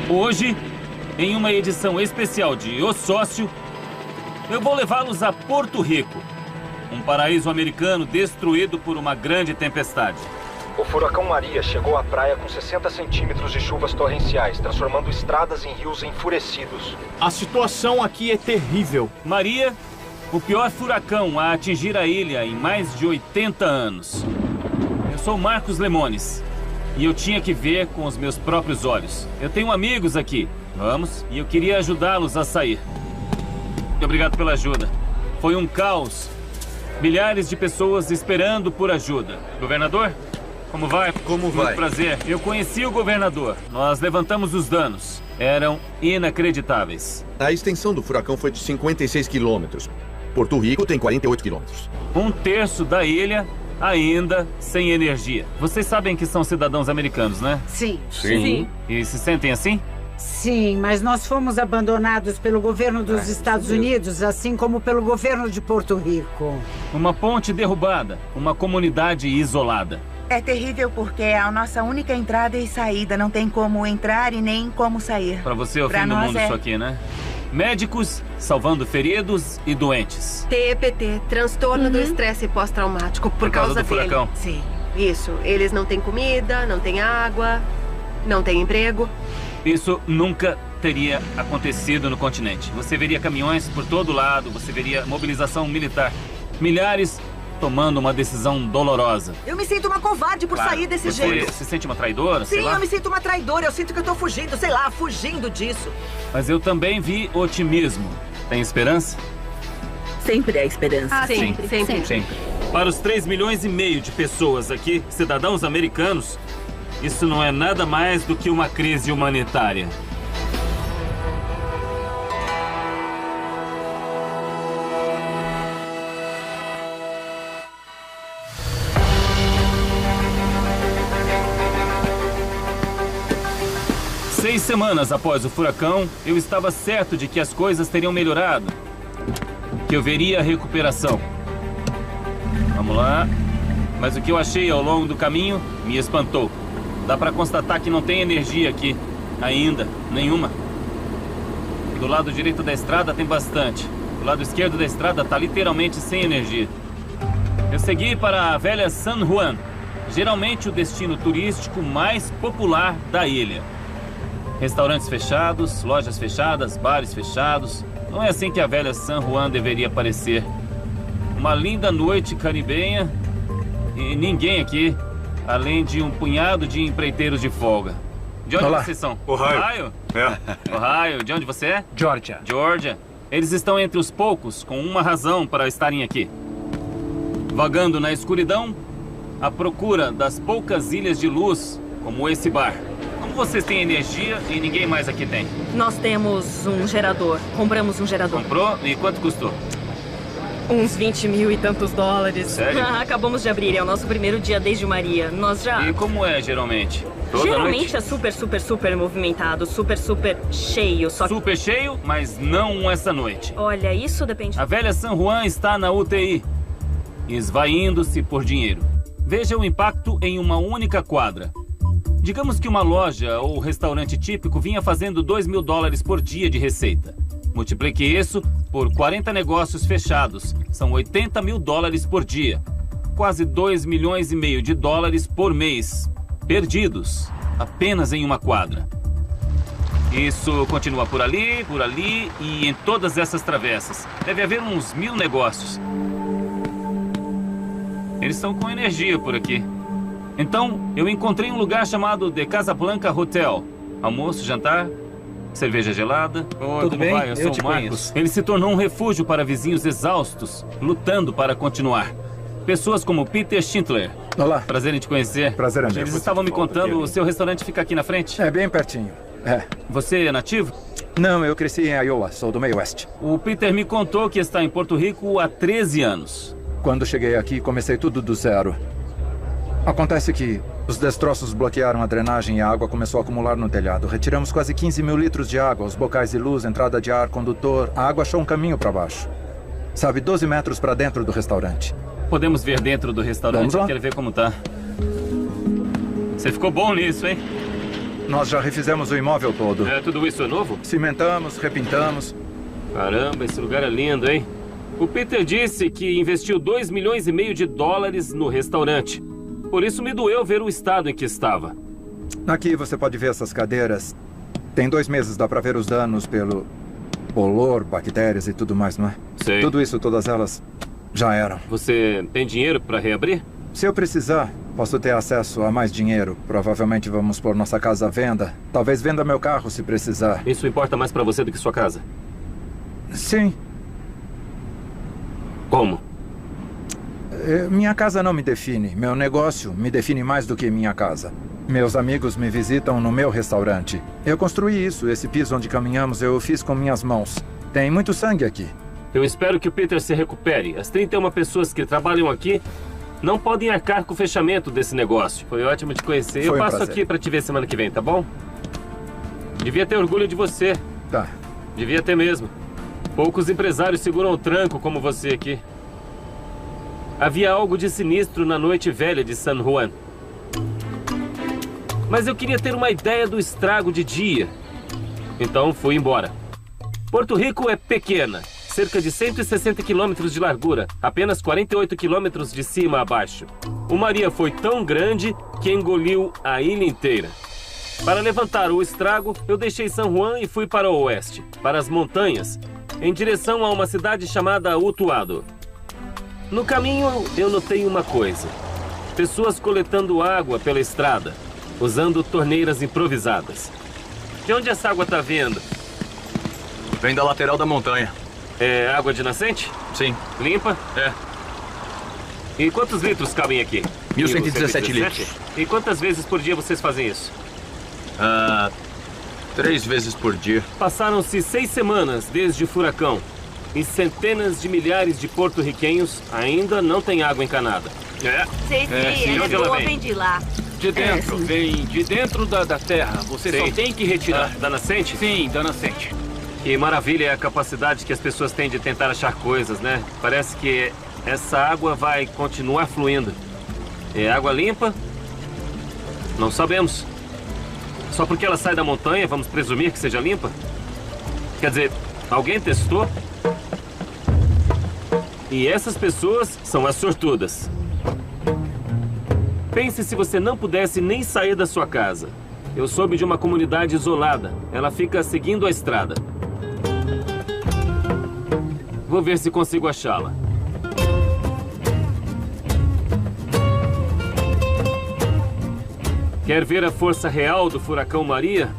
Hoje, em uma edição especial de O Sócio, eu vou levá-los a Porto Rico, um paraíso americano destruído por uma grande tempestade. O furacão Maria chegou à praia com 60 centímetros de chuvas torrenciais, transformando estradas em rios enfurecidos. A situação aqui é terrível. Maria, o pior furacão a atingir a ilha em mais de 80 anos. Eu sou Marcos Lemones e eu tinha que ver com os meus próprios olhos. Eu tenho amigos aqui, vamos, e eu queria ajudá-los a sair. Obrigado pela ajuda. Foi um caos. Milhares de pessoas esperando por ajuda. Governador? Como vai? Como vai? Muito prazer. Eu conheci o governador. Nós levantamos os danos. Eram inacreditáveis. A extensão do furacão foi de 56 quilômetros. Porto Rico tem 48 quilômetros. Um terço da ilha ainda sem energia. Vocês sabem que são cidadãos americanos, né? Sim. Sim. E se sentem assim? Sim, mas nós fomos abandonados pelo governo dos Estados Unidos, assim como pelo governo de Porto Rico. Uma ponte derrubada, uma comunidade isolada. É terrível porque é a nossa única entrada e saída. Não tem como entrar e nem como sair. Pra você é o Pra fim do nós mundo é. isso aqui, né? Médicos salvando feridos e doentes. TEPT, transtorno do estresse pós-traumático por causa do dele. furacão. Sim, isso. Eles não têm comida, não têm água, não têm emprego. Isso nunca teria acontecido no continente. Você veria caminhões por todo lado, você veria mobilização militar. Milhares tomando uma decisão dolorosa. Eu me sinto uma covarde por sair desse jeito. Você se sente uma traidora, sei Sim, lá? eu me sinto uma traidora. Eu sinto que eu tô fugindo, sei lá, fugindo disso. Mas eu também vi otimismo. Tem esperança? Sempre há esperança. Sempre. Sempre. Para os 3,5 milhões de pessoas aqui, cidadãos americanos, isso não é nada mais do que uma crise humanitária. Seis semanas após o furacão, eu estava certo de que as coisas teriam melhorado, que eu veria a recuperação. Vamos lá. Mas o que eu achei ao longo do caminho me espantou. Dá para constatar que não tem energia aqui, ainda, nenhuma. Do lado direito da estrada tem bastante. Do lado esquerdo da estrada está literalmente sem energia. Eu segui para a velha San Juan, geralmente o destino turístico mais popular da ilha. Restaurantes fechados, lojas fechadas, bares fechados. Não é assim que a velha San Juan deveria parecer. Uma linda noite caribenha e ninguém aqui, além de um punhado de empreiteiros de folga. De onde vocês são? Ohio. Ohio. De onde você é? Georgia. Georgia. Eles estão entre os poucos, com uma razão para estarem aqui. Vagando na escuridão, à procura das poucas ilhas de luz, como esse bar. Como vocês têm energia e ninguém mais aqui tem? Nós temos um gerador. Compramos um gerador. Comprou? E quanto custou? Uns 20 mil e tantos dólares. Sério? Acabamos de abrir. É o nosso primeiro dia desde Maria. Nós já... E como é geralmente? Toda Geralmente noite? é super movimentado. Super cheio. Só que... Super cheio, mas não essa noite. Olha, isso depende... A velha San Juan está na UTI, esvaindo-se por dinheiro. Veja o impacto em uma única quadra. Digamos que uma loja ou restaurante típico vinha fazendo 2 mil dólares por dia de receita. Multiplique isso por 40 negócios fechados. São 80 mil dólares por dia. Quase 2,5 milhões de dólares por mês. Perdidos. Apenas em uma quadra. Isso continua por ali e em todas essas travessas. Deve haver uns 1.000 negócios. Eles estão com energia por aqui. Então, eu encontrei um lugar chamado The Casablanca Hotel. Almoço, jantar, cerveja gelada. Oi, Tudo como bem? vai? Eu sou te o Marcos. conheço. Ele se tornou um refúgio para vizinhos exaustos, lutando para continuar. Pessoas como Peter Schindler. Olá. Prazer em te conhecer. Prazer é meu. Eles estavam me contando, o seu restaurante fica aqui na frente? É bem pertinho. É. Você é nativo? Não, eu cresci em Iowa, sou do meio oeste. O Peter me contou que está em Porto Rico há 13 anos. Quando cheguei aqui, comecei tudo do zero. Acontece que os destroços bloquearam a drenagem e a água começou a acumular no telhado. Retiramos quase 15 mil litros de água, os bocais de luz, entrada de ar, condutor. A água achou um caminho para baixo. Sabe, 12 metros para dentro do restaurante. Podemos ver dentro do restaurante? Vamos lá. Eu quero ver como tá. Você ficou bom nisso, hein? Nós já refizemos o imóvel todo. Tudo isso é novo? Cimentamos, repintamos. Caramba, esse lugar é lindo, hein? O Peter disse que investiu 2,5 milhões de dólares no restaurante. Por isso me doeu ver o estado em que estava. Aqui você pode ver essas cadeiras. Tem 2 meses, dá pra ver os danos pelo bolor, bactérias e tudo mais, não é? Sei. Tudo isso, todas elas, já eram. Você tem dinheiro pra reabrir? Se eu precisar, posso ter acesso a mais dinheiro. Provavelmente vamos pôr nossa casa à venda. Talvez venda meu carro se precisar. Isso importa mais pra você do que sua casa? Sim. Como? Minha casa não me define. Meu negócio me define mais do que minha casa. Meus amigos me visitam no meu restaurante. Eu construí isso. Esse piso onde caminhamos eu fiz com minhas mãos. Tem muito sangue aqui. Eu espero que o Peter se recupere. As 31 pessoas que trabalham aqui não podem arcar com o fechamento desse negócio. Foi ótimo te conhecer. Eu passo aqui pra te ver semana que vem, tá bom? Devia ter orgulho de você. Tá. Devia ter mesmo. Poucos empresários seguram o tranco como você aqui. Havia algo de sinistro na noite velha de San Juan. Mas eu queria ter uma ideia do estrago de dia. Então fui embora. Porto Rico é pequena. Cerca de 160 quilômetros de largura, apenas 48 quilômetros de cima a baixo. O Maria foi tão grande que engoliu a ilha inteira. Para levantar o estrago, eu deixei San Juan e fui para o oeste, para as montanhas, em direção a uma cidade chamada Utuado. No caminho, eu notei uma coisa. Pessoas coletando água pela estrada, usando torneiras improvisadas. De onde essa água está vindo? Vem da lateral da montanha. É água de nascente? Sim. Limpa? É. E quantos litros cabem aqui? 1.117 litros. E quantas vezes por dia vocês fazem isso? 3 vezes por dia. Passaram-se 6 semanas desde o furacão. E centenas de milhares de porto-riquenhos ainda não têm água encanada. Sei, onde ela vem de lá. De dentro, vem de dentro da terra. Você só tem que retirar. Da nascente? Sim, da nascente. Que maravilha é a capacidade que as pessoas têm de tentar achar coisas, né? Parece que essa água vai continuar fluindo. É água limpa? Não sabemos. Só porque ela sai da montanha, vamos presumir que seja limpa? Quer dizer, alguém testou? E essas pessoas são as sortudas. Pense se você não pudesse nem sair da sua casa. Eu soube de uma comunidade isolada. Ela fica seguindo a estrada. Vou ver se consigo achá-la. Quer ver a força real do furacão Maria?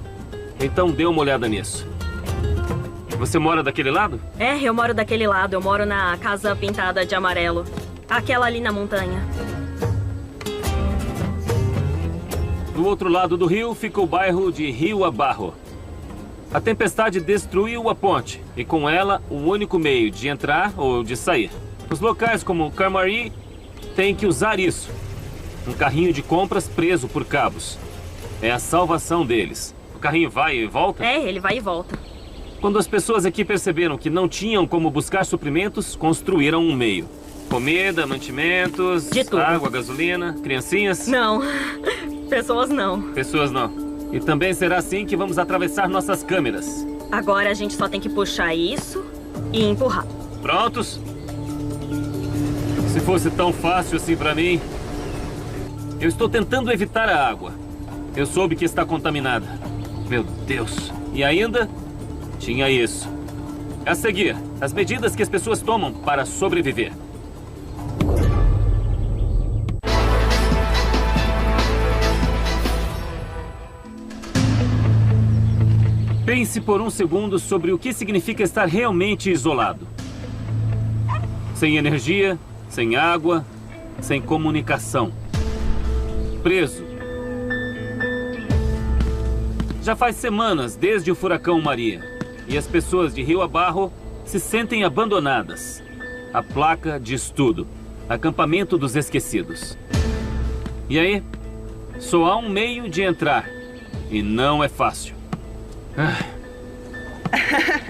Então dê uma olhada nisso. Você mora daquele lado? Eu moro daquele lado. Eu moro na casa pintada de amarelo. Aquela ali na montanha. Do outro lado do rio fica o bairro de Rio Abajo. A tempestade destruiu a ponte e com ela o único meio de entrar ou de sair. Os locais como Camari têm que usar isso. Um carrinho de compras preso por cabos. É a salvação deles. O carrinho vai e volta? Ele vai e volta. Quando as pessoas aqui perceberam que não tinham como buscar suprimentos, construíram um meio. Comida, mantimentos, de tudo. Água, gasolina, criancinhas? Não. Pessoas não. Pessoas não. E também será assim que vamos atravessar nossas câmeras. Agora a gente só tem que puxar isso e empurrar. Prontos? Se fosse tão fácil assim pra mim. Eu estou tentando evitar a água. Eu soube que está contaminada. Meu Deus. E ainda tinha isso. A seguir, as medidas que as pessoas tomam para sobreviver. Pense por um segundo sobre o que significa estar realmente isolado. Sem energia, sem água, sem comunicação. Preso. Já faz semanas desde o furacão Maria. E as pessoas de Rio Abajo se sentem abandonadas. A placa diz tudo. Acampamento dos esquecidos. E aí? Só há um meio de entrar. E não é fácil.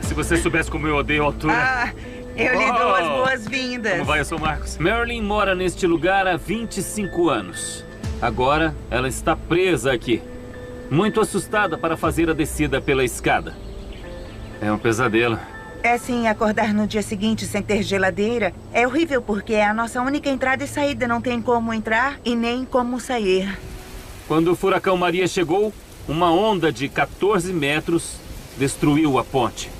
Se você soubesse como eu odeio a altura. Eu lhe dou as boas-vindas. Como vai, eu sou Marcos. Marilyn mora neste lugar há 25 anos. Agora, ela está presa aqui. muito assustada para fazer a descida pela escada. É um pesadelo. É sim, acordar no dia seguinte sem ter geladeira é horrível porque é a nossa única entrada e saída. Não tem como entrar e nem como sair. Quando o furacão Maria chegou, uma onda de 14 metros destruiu a ponte.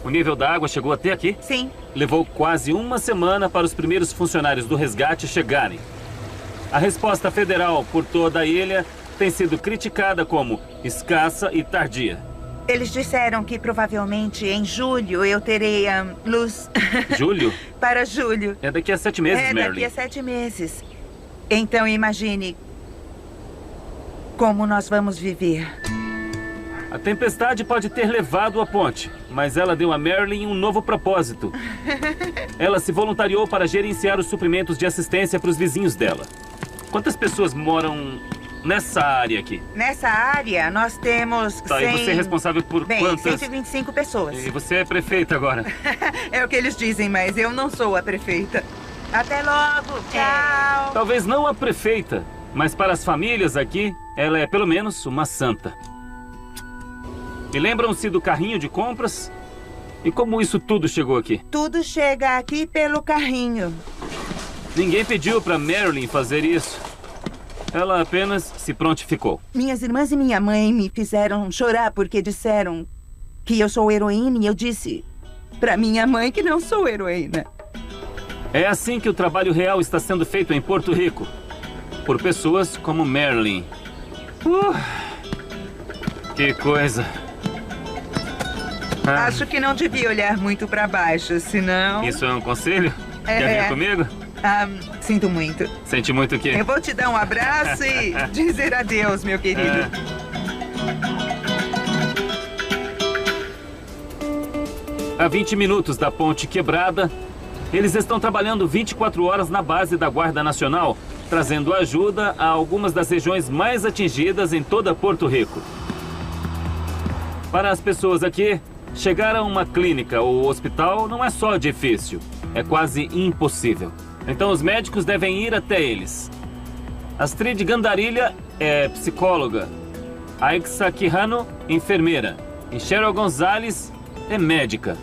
O nível da água chegou até aqui? Sim. Levou quase uma semana para os primeiros funcionários do resgate chegarem. A resposta federal por toda a ilha tem sido criticada como escassa e tardia. Eles disseram que provavelmente em julho eu terei luz. Julho? Para julho. É daqui a 7 meses, Marilyn. É daqui a 7 meses. Então imagine como nós vamos viver. A tempestade pode ter levado a ponte, mas ela deu a Marilyn um novo propósito. Ela se voluntariou para gerenciar os suprimentos de assistência para os vizinhos dela. Quantas pessoas moram nessa área aqui? Nessa área, nós temos Tá, 100... e você é responsável por quantas? 125 pessoas. E você é prefeita agora? É o que eles dizem, mas eu não sou a prefeita. Até logo, tchau! Talvez não a prefeita, mas para as famílias aqui, ela é pelo menos uma santa. E lembram-se do carrinho de compras? E como isso tudo chegou aqui? Tudo chega aqui pelo carrinho. Ninguém pediu para Marilyn fazer isso. Ela apenas se prontificou. Minhas irmãs e minha mãe me fizeram chorar porque disseram que eu sou heroína e eu disse para minha mãe que não sou heroína. É assim que o trabalho real está sendo feito em Porto Rico. Por pessoas como Marilyn. Que coisa. Acho que não devia olhar muito para baixo, senão... Isso é um conselho? Quer vir comigo? Sinto muito. Sente muito o quê? Eu vou te dar um abraço e dizer adeus, meu querido. A 20 minutos da ponte quebrada, eles estão trabalhando 24 horas na base da Guarda Nacional, trazendo ajuda a algumas das regiões mais atingidas em toda Porto Rico. Para as pessoas aqui, chegar a uma clínica ou hospital não é só difícil, é quase impossível. Então os médicos devem ir até eles. Astrid Gandarilha é psicóloga, Aixa Quijano, enfermeira, e Cheryl Gonzalez é médica.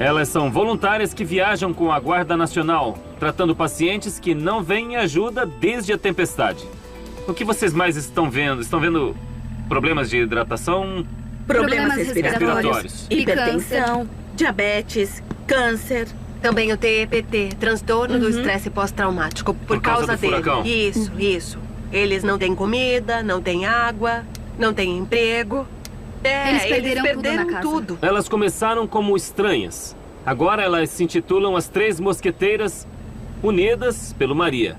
Elas são voluntárias que viajam com a Guarda Nacional, tratando pacientes que não veem ajuda desde a tempestade. O que vocês mais estão vendo? Estão vendo problemas de hidratação? Problemas respiratórios, hipertensão, diabetes, câncer. Também o TEPT, transtorno do estresse pós-traumático, por causa dele. Furacão. Isso. Eles não têm comida, não têm água, não têm emprego. Eles perderam tudo. Elas começaram como estranhas. Agora elas se intitulam as Três Mosqueteiras, unidas pelo Maria.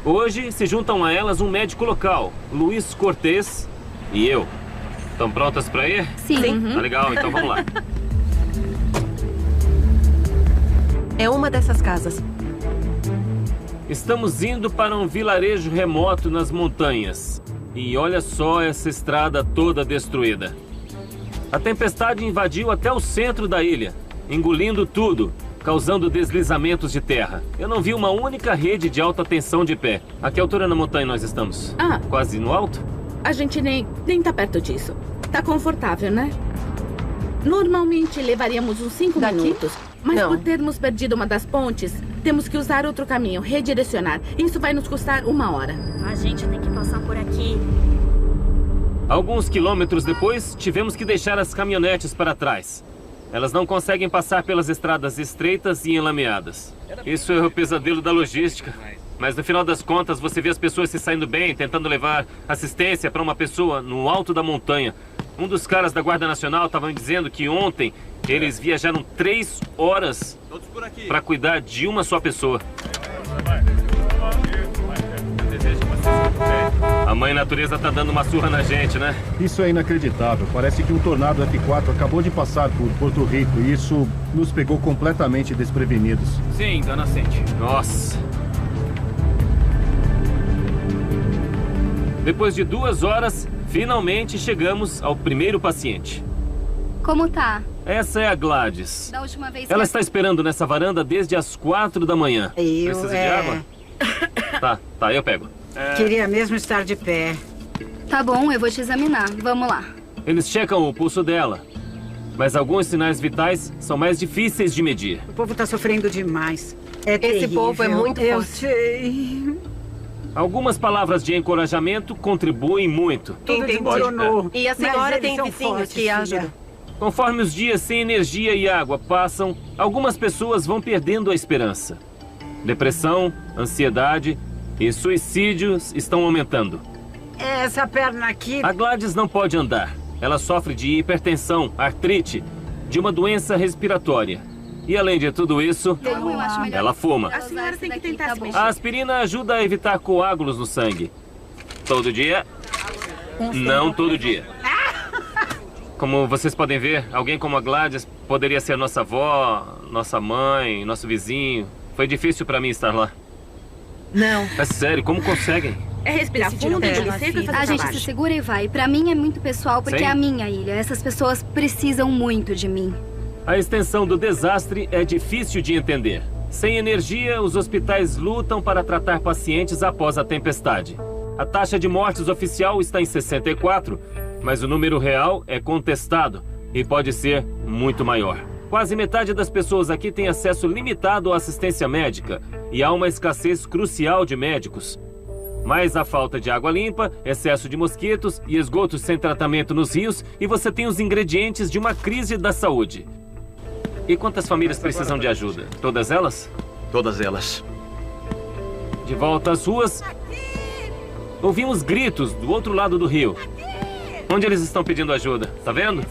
Hoje se juntam a elas um médico local, Luiz Cortez, e eu. Estão prontas para ir? Sim. Tá legal, então vamos lá. É uma dessas casas. Estamos indo para um vilarejo remoto nas montanhas. E olha só essa estrada toda destruída. A tempestade invadiu até o centro da ilha, engolindo tudo, causando deslizamentos de terra. Eu não vi uma única rede de alta tensão de pé. A que altura na montanha nós estamos? Quase no alto? A gente nem tá perto disso. Tá confortável, né? Normalmente levaríamos uns 5 minutos. Mas por termos perdido uma das pontes, temos que usar outro caminho, redirecionar. Isso vai nos custar 1 hora. A gente tem que passar por aqui. Alguns quilômetros depois, tivemos que deixar as caminhonetes para trás. Elas não conseguem passar pelas estradas estreitas e enlameadas. Isso é o pesadelo da logística. Mas no final das contas, você vê as pessoas se saindo bem, tentando levar assistência para uma pessoa no alto da montanha. Um dos caras da Guarda Nacional estava dizendo que ontem eles viajaram 3 horas para cuidar de uma só pessoa. A mãe natureza tá dando uma surra na gente, né? Isso é inacreditável. Parece que um tornado F4 acabou de passar por Porto Rico e isso nos pegou completamente desprevenidos. Sim, dona Cinti. Nossa. Depois de 2 horas, finalmente chegamos ao primeiro paciente. Como tá? Essa é a Gladys. Da última vez Ela está esperando nessa varanda desde as 4 da manhã. Precisa de água? Tá, eu pego. Queria mesmo estar de pé. Tá bom, eu vou te examinar. Vamos lá. Eles checam o pulso dela, mas alguns sinais vitais são mais difíceis de medir. O povo tá sofrendo demais. Esse povo é muito Eu forte. sei. Algumas palavras de encorajamento contribuem muito. Tudo funcionou. E a senhora tem vizinhos que ajudam. Conforme os dias sem energia e água passam, algumas pessoas vão perdendo a esperança. Depressão, ansiedade e suicídios estão aumentando. Essa perna aqui... A Gladys não pode andar. Ela sofre de hipertensão, artrite, de uma doença respiratória. E além de tudo isso, ela fuma. A senhora tem que tentar se mexer. A aspirina ajuda a evitar coágulos no sangue. Todo dia? Não todo dia. Como vocês podem ver, alguém como a Gladys poderia ser nossa avó, nossa mãe, nosso vizinho. Foi difícil pra mim estar lá. Não. É sério, como conseguem? É respirar fundo, engolir seco e fazer A gente pra se baixo. segura e vai. Pra mim é muito pessoal, porque Sim. é a minha ilha. Essas pessoas precisam muito de mim. A extensão do desastre é difícil de entender. Sem energia, os hospitais lutam para tratar pacientes após a tempestade. A taxa de mortes oficial está em 64, mas o número real é contestado e pode ser muito maior. Quase metade das pessoas aqui tem acesso limitado à assistência médica e há uma escassez crucial de médicos. Mais a falta de água limpa, excesso de mosquitos e esgotos sem tratamento nos rios, e você tem os ingredientes de uma crise da saúde. E quantas famílias precisam de ajuda? Todas elas? Todas elas. De volta às ruas, ouvimos gritos do outro lado do rio. Onde eles estão pedindo ajuda? Tá vendo?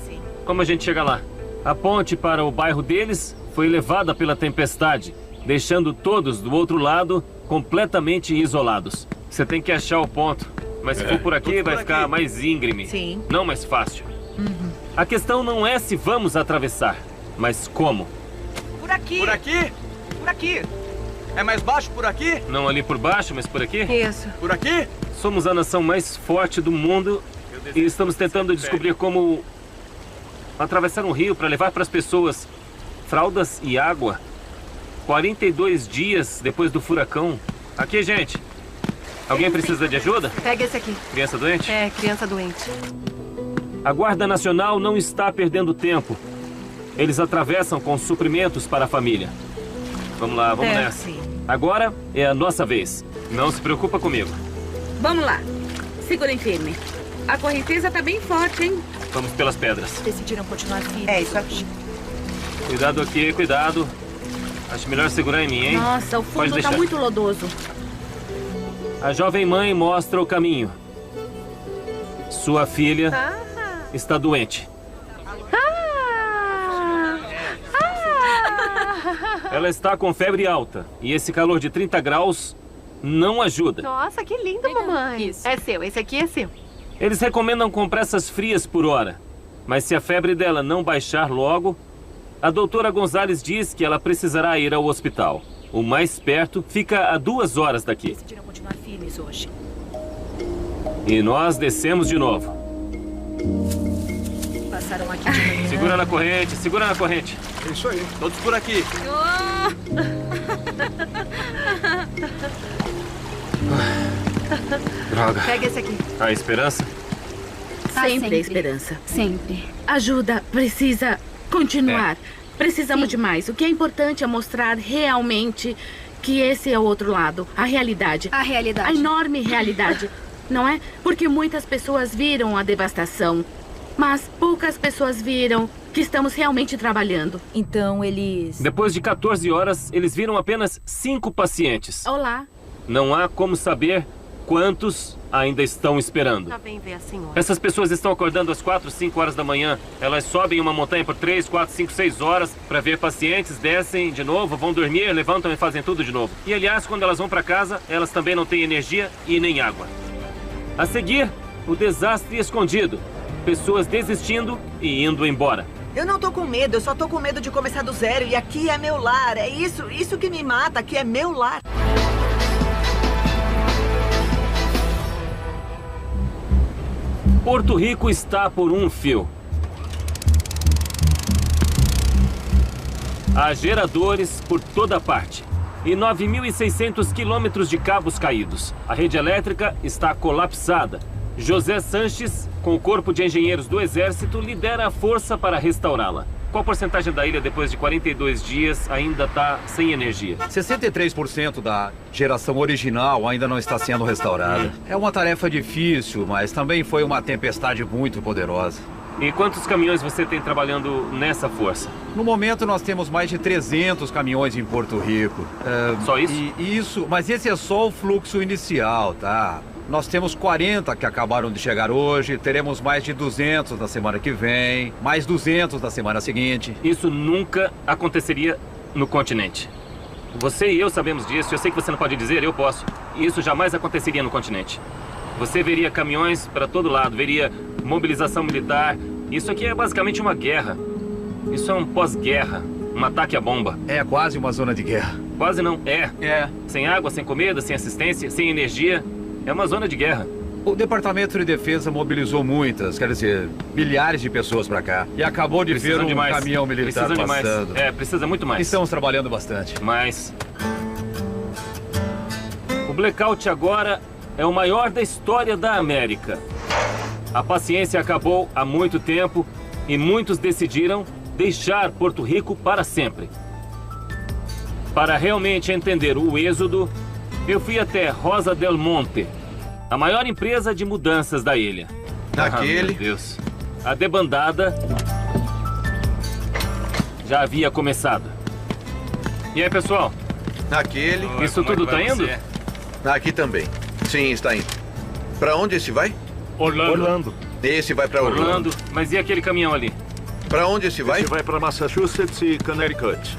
Como a gente chega lá? A ponte para o bairro deles foi levada pela tempestade, deixando todos do outro lado completamente isolados. Você tem que achar o ponto. Mas se for por aqui, vai ficar mais íngreme. Sim. Não mais fácil. A questão não é se vamos atravessar, mas como. Por aqui. Por aqui? Por aqui. É mais baixo por aqui? Não ali por baixo, mas por aqui? Isso. Por aqui? Somos a nação mais forte do mundo e estamos tentando descobrir como atravessar um rio para levar para as pessoas fraldas e água. 42 dias depois do furacão. Aqui, gente. Alguém precisa de ajuda? Pega esse aqui. Criança doente? É, criança doente. A Guarda Nacional não está perdendo tempo. Eles atravessam com suprimentos para a família. Vamos lá, vamos nessa. Sim. Agora é a nossa vez. Não se preocupa comigo. Vamos lá. Segurem firme. A correnteza tá bem forte, hein? Vamos pelas pedras. Decidiram continuar firmes. É isso aqui. Cuidado aqui, cuidado. Acho melhor segurar em mim, hein? Nossa, o Pode fundo tá deixar. muito lodoso. A jovem mãe mostra o caminho. Sua filha está doente. Ela está com febre alta e esse calor de 30 graus não ajuda. Nossa, que lindo, mamãe. É seu, esse aqui é seu. Eles recomendam compressas frias por hora, mas se a febre dela não baixar logo, a doutora Gonzalez diz que ela precisará ir ao hospital. O mais perto fica a 2 horas daqui. Decidiram continuar firmes hoje. E nós descemos de novo. Passaram aqui de manhã. Segura na corrente, segura na corrente. É isso aí. Todos por aqui. Droga. Pega esse aqui. A esperança? Sempre a esperança. Sempre. Ajuda, precisa continuar. Precisamos de mais. O que é importante é mostrar realmente que esse é o outro lado. A realidade. A realidade. A enorme realidade. Não é? Porque muitas pessoas viram a devastação. Mas poucas pessoas viram que estamos realmente trabalhando. Então eles... Depois de 14 horas, eles viram apenas 5 pacientes. Olá. Não há como saber quantos ainda estão esperando. Já vem ver a senhora. Essas pessoas estão acordando às 4, 5 horas da manhã. Elas sobem uma montanha por 3, 4, 5, 6 horas para ver pacientes, descem de novo, vão dormir, levantam e fazem tudo de novo. E aliás, quando elas vão para casa, elas também não têm energia e nem água. A seguir, o desastre escondido. Pessoas desistindo e indo embora. Eu não tô com medo, eu só tô com medo de começar do zero. E aqui é meu lar. É isso que me mata. Aqui é meu lar. Porto Rico está por um fio. Há geradores por toda parte e 9.600 quilômetros de cabos caídos. A rede elétrica está colapsada José Sanches, com o corpo de engenheiros do Exército, lidera a força para restaurá-la. Qual porcentagem da ilha, depois de 42 dias, ainda está sem energia? 63% da geração original ainda não está sendo restaurada. É uma tarefa difícil, mas também foi uma tempestade muito poderosa. E quantos caminhões você tem trabalhando nessa força? No momento, nós temos mais de 300 caminhões em Porto Rico. Só isso? Isso, mas esse é só o fluxo inicial, tá? Nós temos 40 que acabaram de chegar hoje, teremos mais de 200 na semana que vem, mais 200 na semana seguinte. Isso nunca aconteceria no continente. Você e eu sabemos disso, eu sei que você não pode dizer, eu posso. Isso jamais aconteceria no continente. Você veria caminhões para todo lado, veria mobilização militar. Isso aqui é basicamente uma guerra. Isso é um pós-guerra, um ataque à bomba. É quase uma zona de guerra. Quase não, é. Sem água, sem comida, sem assistência, sem energia. É uma zona de guerra. O Departamento de Defesa mobilizou muitas, quer dizer, milhares de pessoas para cá. E acabou de ver um caminhão militar passando. Precisa muito mais. Estamos trabalhando bastante. Mas o blackout agora é o maior da história da América. A paciência acabou há muito tempo e muitos decidiram deixar Porto Rico para sempre. Para realmente entender o êxodo, eu fui até Rosa del Monte, a maior empresa de mudanças da ilha. Naquele... meu Deus. A debandada já havia começado. E aí, pessoal? Naquele... Isso tudo tá indo? Aqui também. Sim, está indo. Para onde esse vai? Orlando. Esse vai para Orlando. Mas e aquele caminhão ali? Para onde esse vai? Esse vai para Massachusetts e Connecticut.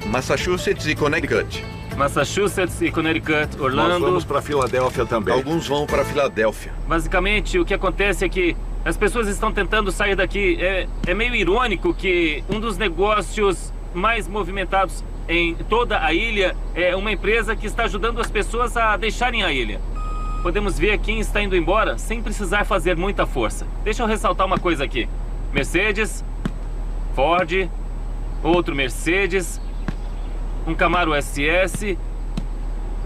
Massachusetts e Connecticut. Massachusetts e Connecticut, Orlando... Nós vamos para Filadélfia também. Alguns vão para Filadélfia. Basicamente, o que acontece é que as pessoas estão tentando sair daqui. É meio irônico que um dos negócios mais movimentados em toda a ilha é uma empresa que está ajudando as pessoas a deixarem a ilha. Podemos ver quem está indo embora sem precisar fazer muita força. Deixa eu ressaltar uma coisa aqui. Mercedes, Ford, outro Mercedes... um Camaro SS,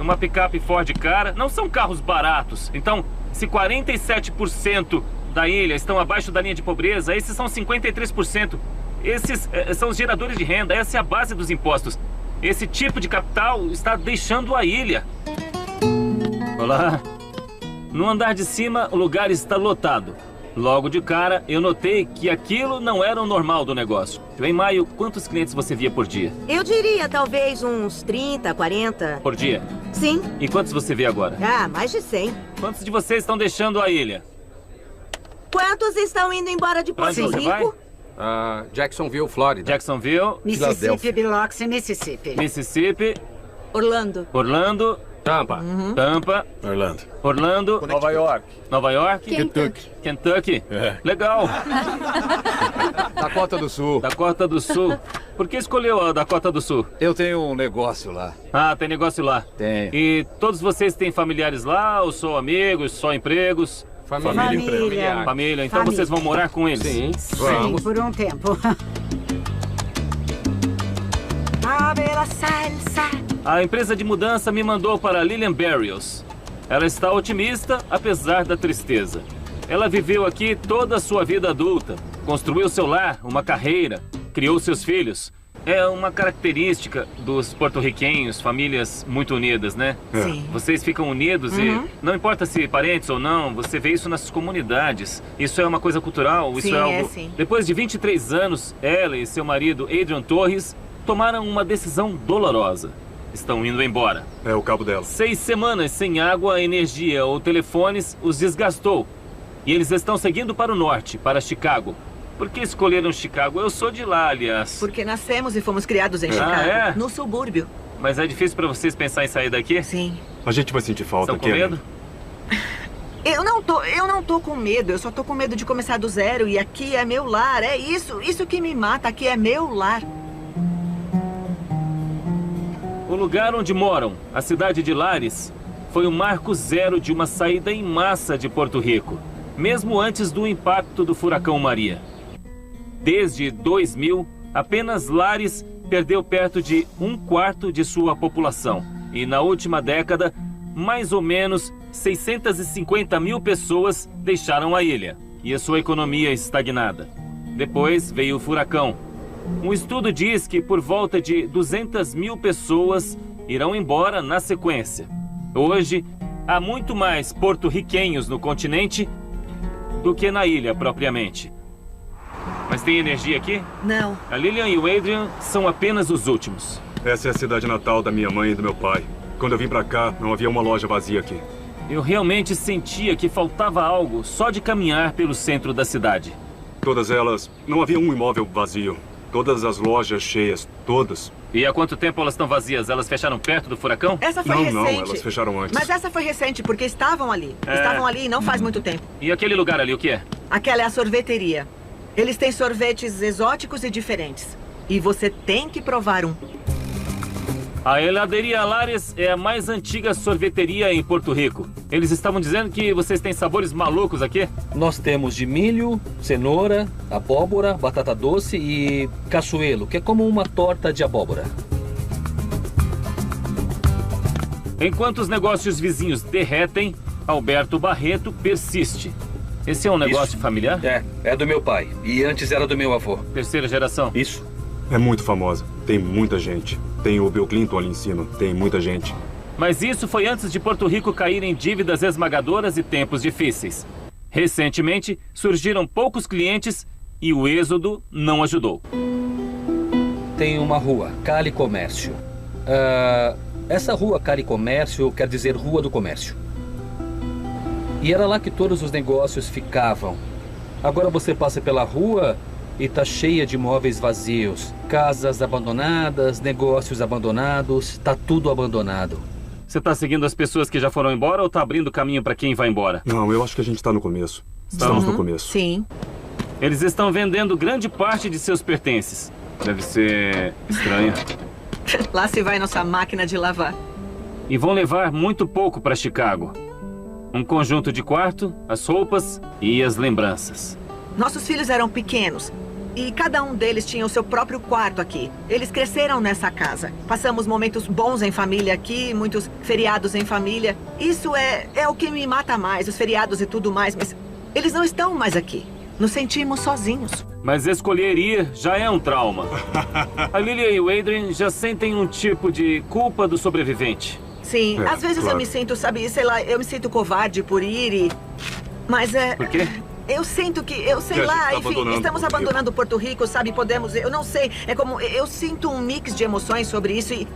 uma picape Ford Cara. Não são carros baratos. Então, se 47% da ilha estão abaixo da linha de pobreza, esses são 53%. Esses são os geradores de renda. Essa é a base dos impostos. Esse tipo de capital está deixando a ilha. Olá. No andar de cima, o lugar está lotado. Logo de cara, eu notei que aquilo não era o normal do negócio. Em maio, quantos clientes você via por dia? Eu diria talvez uns 30, 40. Por dia? Sim. E quantos você vê agora? Mais de 100. Quantos de vocês estão deixando a ilha? Quantos estão indo embora de Porto Rico? Jacksonville, Flórida. Jacksonville. Mississippi, Biloxi, Mississippi. Mississippi. Orlando. Orlando. Tampa. Tampa. Orlando. Nova York. Nova York. Kentucky. Legal. Dakota do Sul. Dakota do Sul. Por que escolheu a Dakota do Sul? Eu tenho um negócio lá. Tem negócio lá. Tenho. E todos vocês têm familiares lá, ou só amigos, só empregos? Família. Família. Então vocês vão morar com eles? Sim, por um tempo. A empresa de mudança me mandou para Lillian Barrios. Ela está otimista, apesar da tristeza. Ela viveu aqui toda a sua vida adulta. Construiu seu lar, uma carreira, criou seus filhos. É uma característica dos porto-riquenhos, famílias muito unidas, né? Sim. Vocês ficam unidos e não importa se parentes ou não, você vê isso nas comunidades. Isso é uma coisa cultural, isso é algo... Sim. Depois de 23 anos, ela e seu marido, Adrian Torres, tomaram uma decisão dolorosa. Estão indo embora. É o cabo dela. 6 semanas sem água, energia ou telefones os desgastou. E eles estão seguindo para o norte, para Chicago. Por que escolheram Chicago? Eu sou de lá, aliás. Porque nascemos e fomos criados em Chicago, no subúrbio. Mas é difícil para vocês pensar em sair daqui? Sim. A gente vai sentir falta aqui. Estão com medo? Eu não tô com medo. Eu só tô com medo de começar do zero. E aqui é meu lar. É isso que me mata. Aqui é meu lar. O lugar onde moram, a cidade de Lares, foi o marco zero de uma saída em massa de Porto Rico, mesmo antes do impacto do furacão Maria. Desde 2000, apenas Lares perdeu perto de 1/4 de sua população. E na última década, mais ou menos 650 mil pessoas deixaram a ilha e a sua economia estagnada. Depois veio o furacão. Um estudo diz que por volta de 200 mil pessoas irão embora na sequência. Hoje, há muito mais porto-riquenhos no continente do que na ilha propriamente. Mas tem energia aqui? Não. A Lillian e o Adrian são apenas os últimos. Essa é a cidade natal da minha mãe e do meu pai. Quando eu vim pra cá, não havia uma loja vazia aqui. Eu realmente sentia que faltava algo só de caminhar pelo centro da cidade. Todas elas, não havia um imóvel vazio. Todas as lojas cheias, todas. E há quanto tempo elas estão vazias? Elas fecharam perto do furacão? Essa foi recente. Não, elas fecharam antes. Mas essa foi recente, porque estavam ali. Estavam ali não faz muito tempo. E aquele lugar ali, o que é? Aquela é a sorveteria. Eles têm sorvetes exóticos e diferentes. E você tem que provar um. A Heladeria Lares é a mais antiga sorveteria em Porto Rico. Eles estavam dizendo que vocês têm sabores malucos aqui? Nós temos de milho, cenoura, abóbora, batata doce e caçuelo, que é como uma torta de abóbora. Enquanto os negócios vizinhos derretem, Alberto Barreto persiste. Esse é um negócio familiar? É do meu pai. E antes era do meu avô. Terceira geração? Isso. É muito famosa. Tem muita gente. Tem o Bill Clinton ali em cima. Tem muita gente. Mas isso foi antes de Porto Rico cair em dívidas esmagadoras e tempos difíceis. Recentemente, surgiram poucos clientes e o êxodo não ajudou. Tem uma rua, Cali Comércio. Essa rua Cali Comércio quer dizer Rua do Comércio. E era lá que todos os negócios ficavam. Agora você passa pela rua e tá cheia de móveis vazios. Casas abandonadas, negócios abandonados, tá tudo abandonado. Você tá seguindo as pessoas que já foram embora ou tá abrindo caminho para quem vai embora? Não, eu acho que a gente tá no começo. Estamos no começo. Sim. Eles estão vendendo grande parte de seus pertences. Deve ser estranho. Lá se vai nossa máquina de lavar. E vão levar muito pouco para Chicago. Um conjunto de quarto, as roupas e as lembranças. Nossos filhos eram pequenos e cada um deles tinha o seu próprio quarto aqui. Eles cresceram nessa casa. Passamos momentos bons em família aqui, muitos feriados em família. Isso é o que me mata mais, os feriados e tudo mais, mas eles não estão mais aqui. Nos sentimos sozinhos. Mas escolher ir já é um trauma. A Lillian e o Adrian já sentem um tipo de culpa do sobrevivente. Sim, às vezes eu me sinto, sabe, sei lá, eu me sinto covarde por ir e... Mas Por quê? Eu sinto que, eu sei lá, enfim, estamos abandonando Porto Rico, sabe, podemos, eu não sei, é como, eu sinto um mix de emoções sobre isso e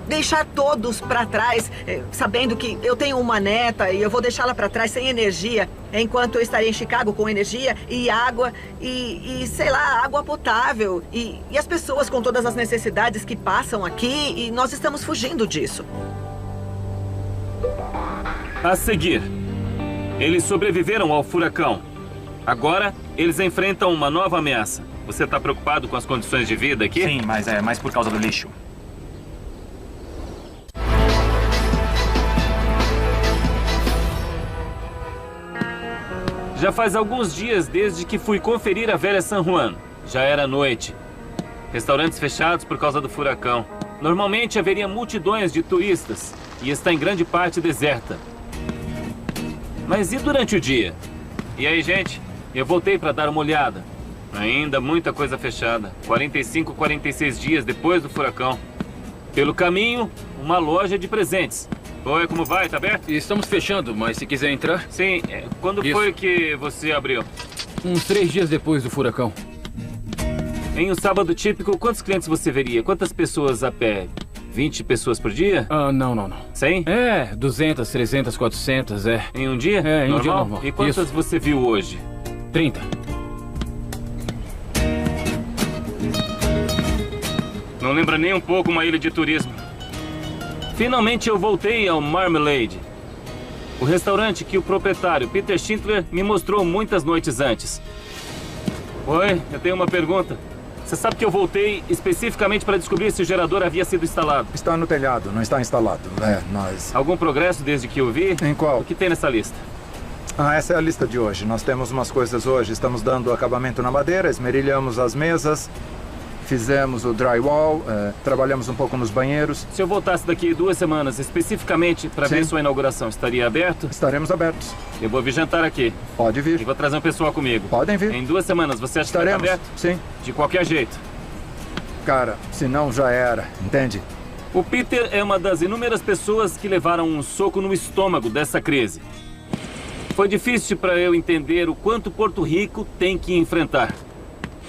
deixar todos pra trás, sabendo que eu tenho uma neta e eu vou deixá-la pra trás sem energia, enquanto eu estarei em Chicago com energia e água e sei lá, água potável e as pessoas com todas as necessidades que passam aqui e nós estamos fugindo disso. A seguir, eles sobreviveram ao furacão. Agora, eles enfrentam uma nova ameaça. Você tá preocupado com as condições de vida aqui? Sim, mas é mais por causa do lixo. Já faz alguns dias desde que fui conferir a velha San Juan. Já era noite. Restaurantes fechados por causa do furacão. Normalmente haveria multidões de turistas e está em grande parte deserta. Mas e durante o dia? E aí, gente? Eu voltei para dar uma olhada. Ainda muita coisa fechada. 45, 46 dias depois do furacão. Pelo caminho, uma loja de presentes. Oi, como vai? Tá aberto? Estamos fechando, mas se quiser entrar... Sim. Quando foi que você abriu? Uns 3 dias depois do furacão. Em um sábado típico, quantos clientes você veria? Quantas pessoas a pé? 20 pessoas por dia? Não. 100? 200, 300, 400, Em um dia? Em um dia normal. E quantas você viu hoje? 30. Não lembra nem um pouco uma ilha de turismo. Finalmente eu voltei ao Marmalade, o restaurante que o proprietário Peter Schindler me mostrou muitas noites antes. Oi, eu tenho uma pergunta. Você sabe que eu voltei especificamente para descobrir se o gerador havia sido instalado? Está no telhado, não está instalado. Nós... Algum progresso desde que eu vi? Em qual? O que tem nessa lista? Essa é a lista de hoje. Nós temos umas coisas hoje. Estamos dando acabamento na madeira, esmerilhamos as mesas. fizemos o drywall, trabalhamos um pouco nos banheiros. Se eu voltasse daqui 2 semanas, especificamente para ver sua inauguração, estaria aberto? Estaremos abertos. Eu vou vir jantar aqui. Pode vir. E vou trazer um pessoal comigo. Podem vir. Em 2 semanas, você acha que está aberto? Sim. De qualquer jeito. Cara, se não já era, entende? O Peter é uma das inúmeras pessoas que levaram um soco no estômago dessa crise. Foi difícil para eu entender o quanto Porto Rico tem que enfrentar.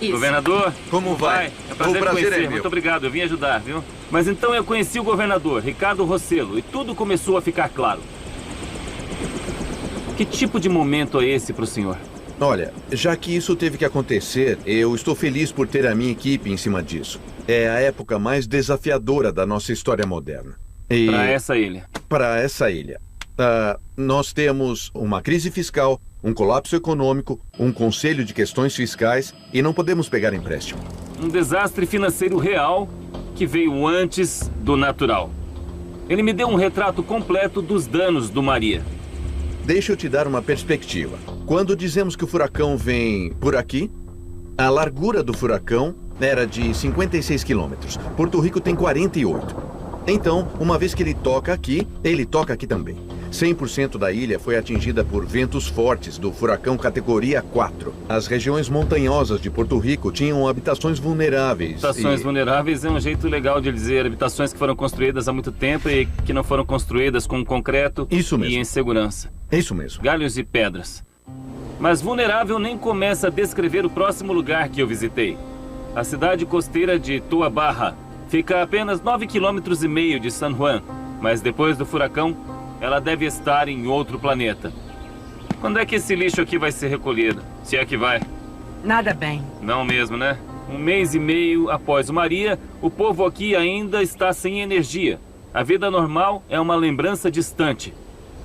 Isso. Governador, como vai? É um prazer conhecer. meu. Muito obrigado, eu vim ajudar, viu? Mas então eu conheci o governador, Ricardo Rossello, e tudo começou a ficar claro. Que tipo de momento é esse para o senhor? Olha, já que isso teve que acontecer, eu estou feliz por ter a minha equipe em cima disso. É a época mais desafiadora da nossa história moderna. Para essa ilha. Para essa ilha. Nós temos uma crise fiscal, um colapso econômico, um conselho de questões fiscais e não podemos pegar empréstimo. Um desastre financeiro real que veio antes do natural. Ele me deu um retrato completo dos danos do Maria. Deixa eu te dar uma perspectiva. Quando dizemos que o furacão vem por aqui, a largura do furacão era de 56 quilômetros. Porto Rico tem 48. Então, uma vez que ele toca aqui também. 100% da ilha foi atingida por ventos fortes do furacão categoria 4. As regiões montanhosas de Porto Rico tinham habitações vulneráveis. Habitações vulneráveis é um jeito legal de dizer habitações que foram construídas há muito tempo e que não foram construídas com concreto e em segurança. Isso mesmo. Galhos e pedras. Mas vulnerável nem começa a descrever o próximo lugar que eu visitei. A cidade costeira de Toa Baja fica a apenas 9,5 km de San Juan, mas depois do furacão, ela deve estar em outro planeta. Quando é que esse lixo aqui vai ser recolhido? Se é que vai? Nada bem. Não mesmo, né? 1 mês e meio após o Maria, o povo aqui ainda está sem energia. A vida normal é uma lembrança distante.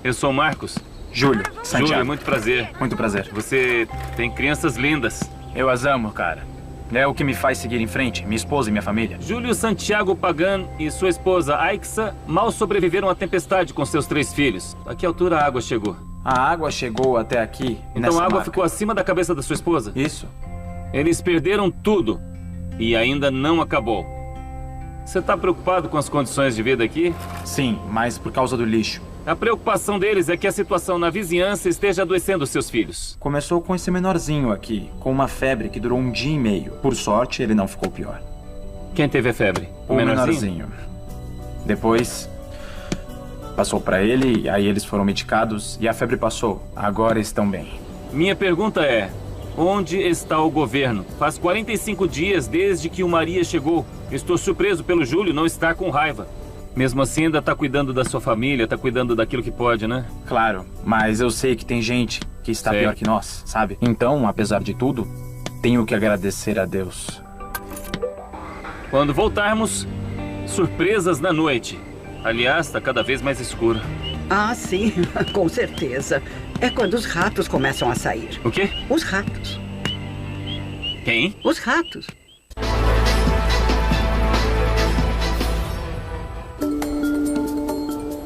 Eu sou Marcos. Júlio, Santiago. Júlio, muito prazer. Muito prazer. Você tem crianças lindas. Eu as amo, cara. É o que me faz seguir em frente, minha esposa e minha família. Júlio Santiago Pagan e sua esposa Aixa mal sobreviveram à tempestade com seus 3 filhos. A que altura a água chegou? A água chegou até aqui. Então a água ficou acima da cabeça da sua esposa? Isso. Eles perderam tudo e ainda não acabou. Você está preocupado com as condições de vida aqui? Sim, mas por causa do lixo. A preocupação deles é que a situação na vizinhança esteja adoecendo seus filhos. Começou com esse menorzinho aqui, com uma febre que durou 1 dia e meio. Por sorte, ele não ficou pior. Quem teve a febre? O menorzinho. Depois, passou pra ele, aí eles foram medicados e a febre passou. Agora estão bem. Minha pergunta é, onde está o governo? Faz 45 dias desde que o Maria chegou. Estou surpreso pelo Júlio não estar com raiva. Mesmo assim, ainda tá cuidando da sua família, tá cuidando daquilo que pode, né? Claro, mas eu sei que tem gente que está pior que nós, sabe? Então, apesar de tudo, tenho que agradecer a Deus. Quando voltarmos, surpresas na noite. Aliás, tá cada vez mais escuro. Ah, sim, com certeza. É quando os ratos começam a sair. O quê? Os ratos. Quem? Os ratos.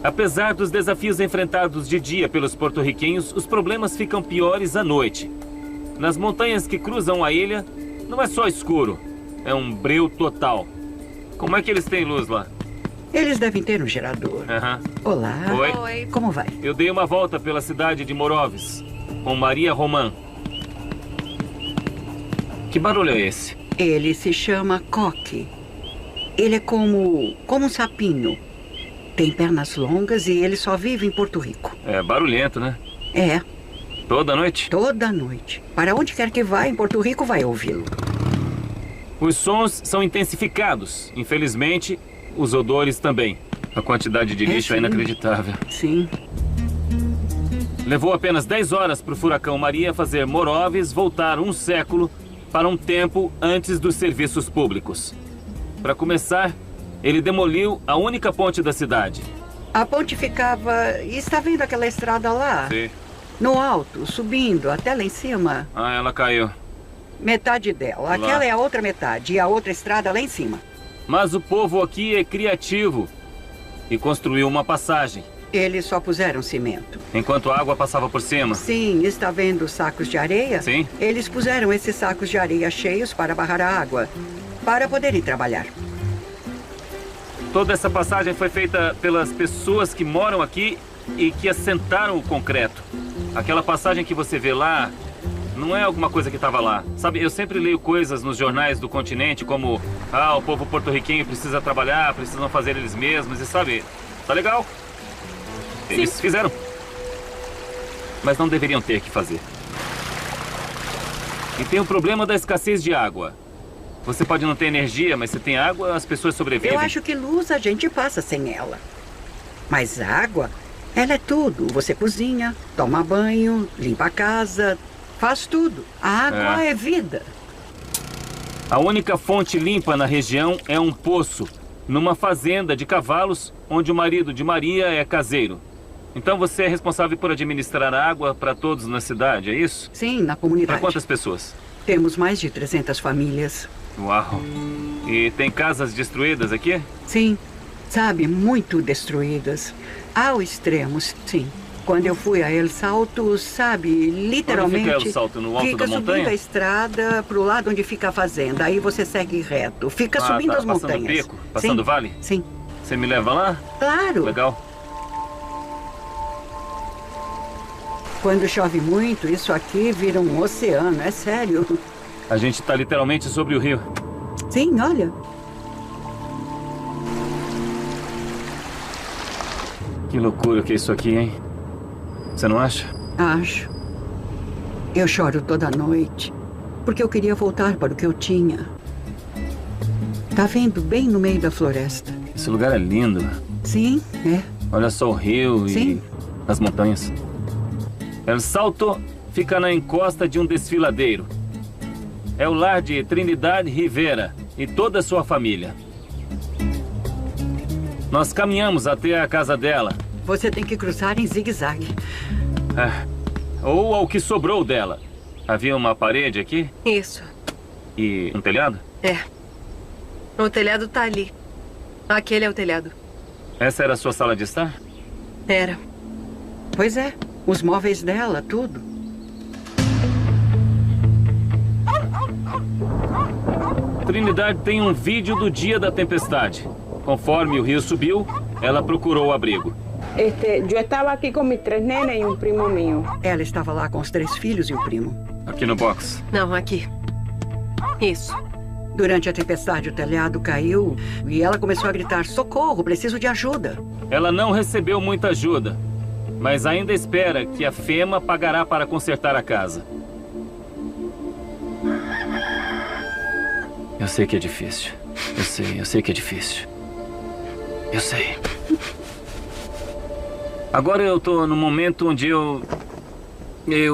Apesar dos desafios enfrentados de dia pelos porto-riquenhos, os problemas ficam piores à noite. Nas montanhas que cruzam a ilha, não é só escuro, é um breu total. Como é que eles têm luz lá? Eles devem ter um gerador. Olá. Oi. Como vai? Eu dei uma volta pela cidade de Morovis, com Maria Román. Que barulho é esse? Ele se chama coque. Ele é como um sapinho. Tem pernas longas e ele só vive em Porto Rico. É barulhento, né? É. Toda noite? Toda noite. Para onde quer que vá em Porto Rico, vai ouvi-lo. Os sons são intensificados. Infelizmente, os odores também. A quantidade de lixo é inacreditável. Sim. Levou apenas 10 horas para o furacão Maria fazer Morovis voltar 1 século para um tempo antes dos serviços públicos. Para começar, ele demoliu a única ponte da cidade. A ponte ficava... Está vendo aquela estrada lá? Sim. No alto, subindo, até lá em cima. Ah, ela caiu. Metade dela. Aquela é a outra metade e a outra estrada lá em cima. Mas o povo aqui é criativo e construiu uma passagem. Eles só puseram cimento. Enquanto a água passava por cima? Sim, está vendo os sacos de areia? Sim. Eles puseram esses sacos de areia cheios para barrar a água. para poderem trabalhar. Toda essa passagem foi feita pelas pessoas que moram aqui e que assentaram o concreto. Aquela passagem que você vê lá não é alguma coisa que estava lá. Sabe, eu sempre leio coisas nos jornais do continente como o povo porto-riquenho precisa trabalhar, precisam fazer eles mesmos e sabe, tá legal. Eles fizeram. Mas não deveriam ter que fazer. E tem o problema da escassez de água. Você pode não ter energia, mas se tem água, as pessoas sobrevivem. Eu acho que luz a gente passa sem ela. Mas água, ela é tudo. Você cozinha, toma banho, limpa a casa, faz tudo. A água é vida. A única fonte limpa na região é um poço, numa fazenda de cavalos, onde o marido de Maria é caseiro. Então você é responsável por administrar a água para todos na cidade, é isso? Sim, na comunidade. Para quantas pessoas? Temos mais de 300 famílias. Uau! E tem casas destruídas aqui? Sim, sabe, muito destruídas. Ao extremo, sim. Quando eu fui a El Salto, sabe, literalmente... Onde fica El Salto? No alto da montanha? Fica subindo a estrada para o lado onde fica a fazenda. Aí você segue reto. Fica subindo as montanhas. Passando pico? Passando vale? Sim. Você me leva lá? Claro. Legal. Quando chove muito, isso aqui vira um oceano, é sério. A gente está literalmente sobre o rio. Sim, olha. Que loucura que é isso aqui, hein? Você não acha? Acho. Eu choro toda noite, porque eu queria voltar para o que eu tinha. Tá vendo? Bem no meio da floresta. Esse lugar é lindo. Sim, é. Olha só o rio Sim. E as montanhas. El Salto fica na encosta de um desfiladeiro. É o lar de Trinidad Rivera e toda a sua família. Nós caminhamos até a casa dela. Você tem que cruzar em zigue-zague. Ou ao que sobrou dela. Havia uma parede aqui? Isso. E um telhado? É. O telhado tá ali. Aquele é o telhado. Essa era a sua sala de estar? Era. Pois é. Os móveis dela, tudo. Trinidad tem um vídeo do dia da tempestade. Conforme o rio subiu, ela procurou abrigo. Eu estava aqui com meus 3 nenes e um primo meu. Ela estava lá com os 3 filhos e o primo. Aqui no box? Não, aqui. Isso. Durante a tempestade, o telhado caiu e ela começou a gritar: socorro, preciso de ajuda. Ela não recebeu muita ajuda, mas ainda espera que a FEMA pagará para consertar a casa. Eu sei que é difícil. Eu sei que é difícil. Eu sei. Agora eu tô num momento onde eu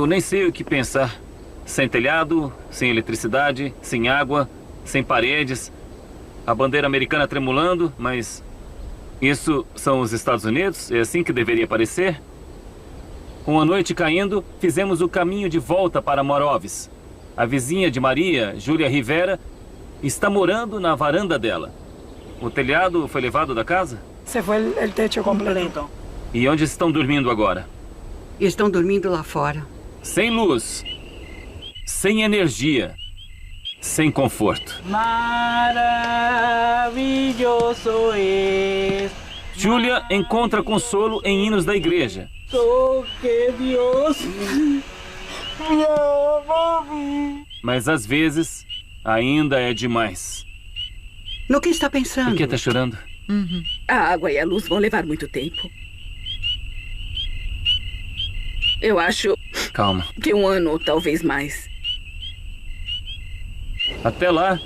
nem sei o que pensar. Sem telhado, sem eletricidade, sem água, sem paredes. A bandeira americana tremulando, mas isso são os Estados Unidos? É assim que deveria parecer? Com a noite caindo, fizemos o caminho de volta para Morovis. A vizinha de Maria, Júlia Rivera, está morando na varanda dela. O telhado foi levado da casa? Se foi o techo completo. E onde estão dormindo agora? Estão dormindo lá fora. Sem luz, sem energia, sem conforto. Maravilhoso é. Júlia encontra consolo em hinos da igreja. Só que Deus me ama. Mas às vezes ainda é demais. No que está pensando? Por que está chorando? A água e a luz vão levar muito tempo. Eu acho... Calma. Que 1 ano ou talvez mais. Até lá,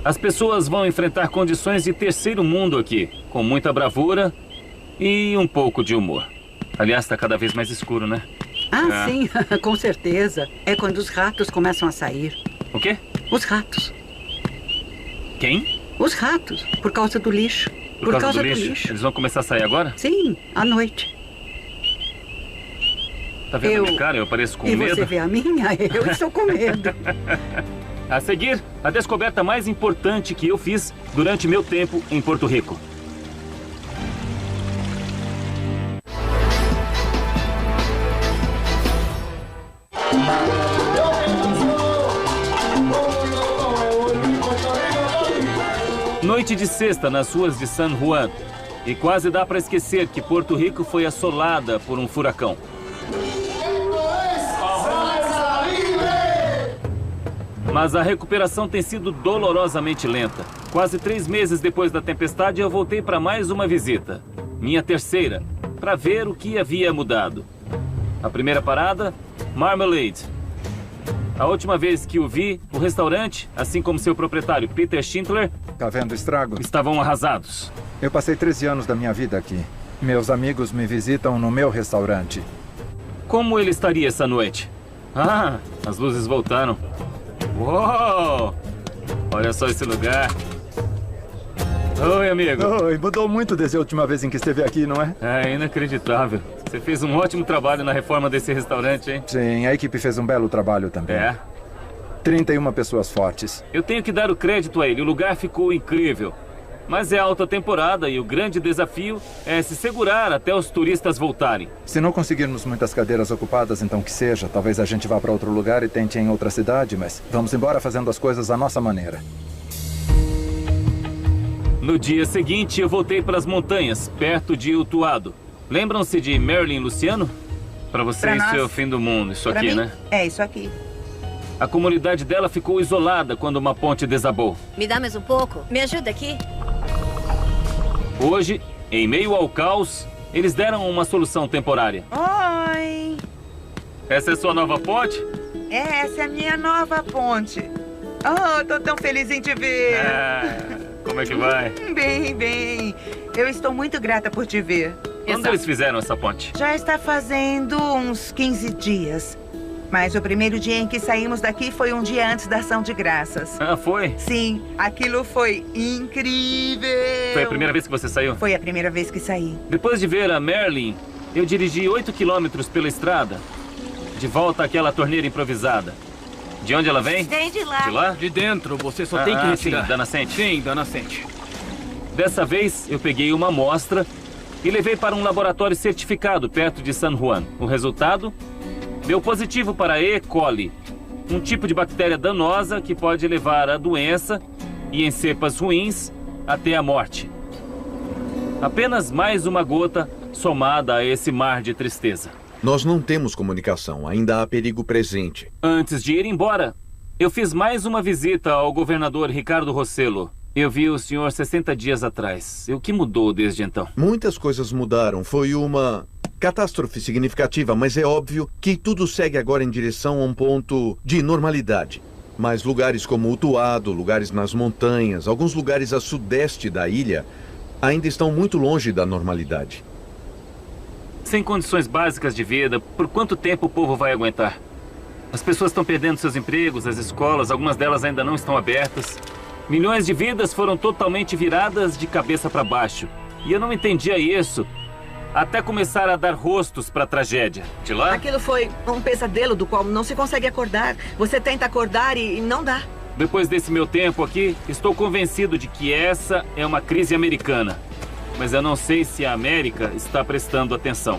as pessoas vão enfrentar condições de terceiro mundo aqui, com muita bravura e um pouco de humor. Aliás, está cada vez mais escuro, né? Sim, com certeza. É quando os ratos começam a sair. O quê? Os ratos. Quem? Os ratos, por causa do lixo. Por causa do lixo? Eles vão começar a sair agora? Sim, à noite. Tá vendo a minha cara? Eu pareço com medo. E você vê a minha? Eu estou com medo. A seguir, a descoberta mais importante que eu fiz durante meu tempo em Porto Rico. noite de sexta nas ruas de San Juan. E quase dá para esquecer que Porto Rico foi assolada por um furacão. Mas a recuperação tem sido dolorosamente lenta. Quase 3 meses depois da tempestade, eu voltei para mais uma visita. Minha terceira, para ver o que havia mudado. A primeira parada, Marmalade. A última vez que o vi, o restaurante, assim como seu proprietário, Peter Schindler... Tá vendo o estrago? Estavam arrasados. Eu passei 13 anos da minha vida aqui. Meus amigos me visitam no meu restaurante. Como ele estaria essa noite? Ah, as luzes voltaram. Uou! Olha só esse lugar. Oi, amigo. Oi, mudou muito desde a última vez em que esteve aqui, não é? É inacreditável. Você fez um ótimo trabalho na reforma desse restaurante, hein? Sim, a equipe fez um belo trabalho também. É? 31 pessoas fortes. Eu tenho que dar o crédito a ele. O lugar ficou incrível. Mas é alta temporada e o grande desafio é se segurar até os turistas voltarem. Se não conseguirmos muitas cadeiras ocupadas, então que seja. Talvez a gente vá para outro lugar e tente em outra cidade, mas vamos embora fazendo as coisas à nossa maneira. No dia seguinte, eu voltei para as montanhas, perto de Utuado. Lembram-se de Marilyn Luciano? Para você, isso é o fim do mundo. Isso aqui, né? É, isso aqui. A comunidade dela ficou isolada quando uma ponte desabou. Me dá mais um pouco? Me ajuda aqui. Hoje, em meio ao caos, eles deram uma solução temporária. Oi! Essa é sua nova ponte? Essa é a minha nova ponte. Oh, tô tão feliz em te ver. Como é que vai? Bem, bem. Eu estou muito grata por te ver. Quando eles fizeram essa ponte? Já está fazendo uns 15 dias. Mas o primeiro dia em que saímos daqui foi um dia antes da ação de graças. Ah, foi? Sim, aquilo foi incrível. Foi a primeira vez que você saiu? Foi a primeira vez que saí. Depois de ver a Marilyn, eu dirigi 8 quilômetros pela estrada, de volta àquela torneira improvisada. De onde ela vem? Vem de lá. De lá? De dentro, você só tem que retirar. Sim, da nascente? Sim, da nascente. Dessa vez, eu peguei uma amostra e levei para um laboratório certificado perto de San Juan. O resultado? Deu positivo para E. coli, um tipo de bactéria danosa que pode levar à doença e, em cepas ruins, até a morte. Apenas mais uma gota somada a esse mar de tristeza. Nós não temos comunicação, ainda há perigo presente. Antes de ir embora, eu fiz mais uma visita ao governador Ricardo Rossello. Eu vi o senhor 60 dias atrás. O que mudou desde então? Muitas coisas mudaram. Foi uma catástrofe significativa, mas é óbvio que tudo segue agora em direção a um ponto de normalidade. Mas lugares como Utuado, lugares nas montanhas, alguns lugares a sudeste da ilha, ainda estão muito longe da normalidade. Sem condições básicas de vida, por quanto tempo o povo vai aguentar? As pessoas estão perdendo seus empregos, as escolas, algumas delas ainda não estão abertas. Milhões de vidas foram totalmente viradas de cabeça para baixo. E eu não entendia isso até começar a dar rostos para a tragédia. De lá? Aquilo foi um pesadelo do qual não se consegue acordar. Você tenta acordar e não dá. Depois desse meu tempo aqui, estou convencido de que essa é uma crise americana. Mas eu não sei se a América está prestando atenção.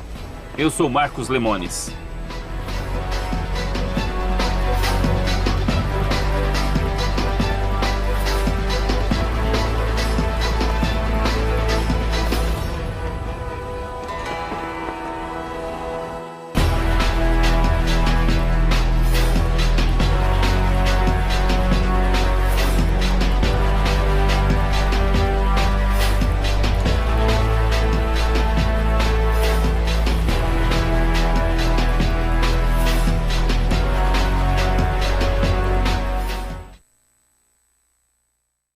Eu sou Marcos Lemones.